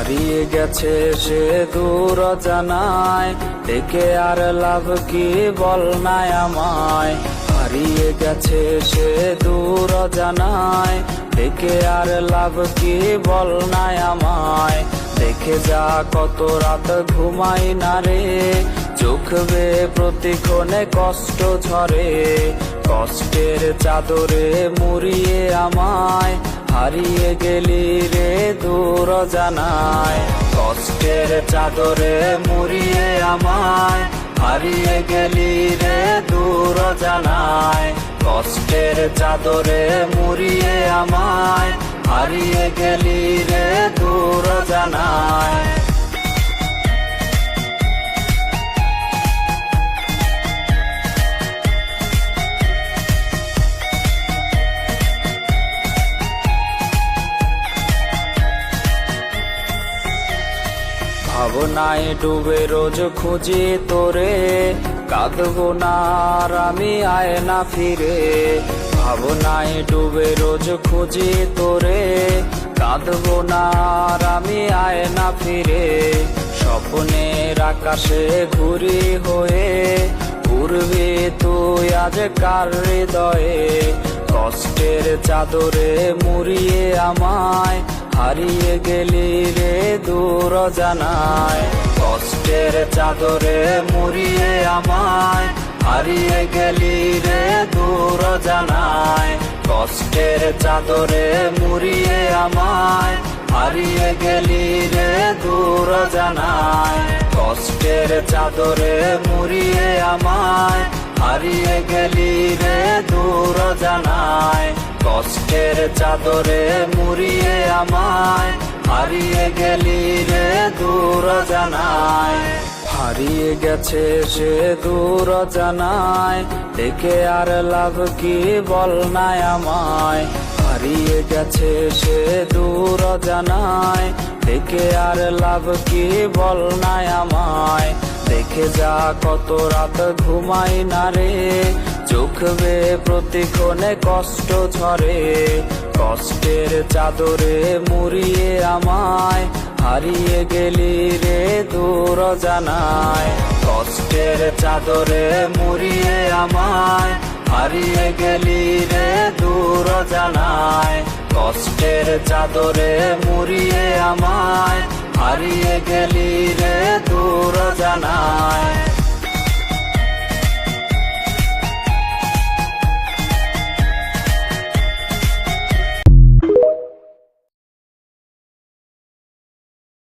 হারিয়ে গেছে সে দূর জানায়, ডেকে আর লাভ কি বল নাই আমায়। হারিয়ে গেছে সে দূর জানায়, ডেকে আর লাভ কি বল নাই আমায়। দেখে যা কত রাত ঘুমাই না রে, চোখ বেয়ে প্রতিক্ষণে কষ্ট ঝরে। কষ্টের চাদরে মুড়িয়ে আমায়, হারিয়ে গেলি রে দূর জানায়। কষ্টের চাদরে মুড়িয়ে আমায়, হারিয়ে গেলি রে দূর জানায়। কষ্টের চাদরে মুড়িয়ে আমায়, হারিয়ে গেলি রে দূর জানায়। ভাবনায় ডুবে রোজ খুঁজি তোরে, কাঁদবো না আর আমি আয়না ফিরে। ভাবনায় ডুবে রোজ খুঁজি তোরে, কাঁদবো না আর আমি আয়না ফিরে। স্বপ্নের আকাশে ঘুরি হয়ে, উড়বি তুই আজ কার হৃদয়ে। কষ্টের চাদরে মুড়িয়ে আমায়, হারিয়ে গেলি রে দূর জানায়। কষ্টের চাদরে মুড়িয়ে আমায়, হারিয়ে গেলি রে দূর জানায়। কষ্টের চাদরে মুড়িয়ে আমায়, হারিয়ে গেলি রে দূর জানায়। কষ্টের চাদরে মুড়িয়ে আমায়, হারিয়ে গেলি রে দূর জানায়। কষ্টের চাদরে মুড়িয়ে আমায়, হারিয়ে গেলি রে দূর জানায়। হারিয়ে গেছে সে দূর জানায়, ডেকে আর লাভ কি বল নাই আমায়। হারিয়ে গেছে সে দূর জানায়, ডেকে আর লাভ কি বল নাই আমায়। দেখে যা কত রাত ঘুমাই না রে, চোখ বেয়ে প্রতিক্ষণে কষ্ট ঝরে। কষ্টের চাদরে মুড়িয়ে আমায়, হারিয়ে গেলি রে দূর জানায়। কষ্টের চাদরে মুড়িয়ে আমায়, হারিয়ে গেলি রে দূর জানায়। কষ্টের চাদরে মুড়িয়ে আমায়, হারিয়ে গেলি রে দূর জানায়।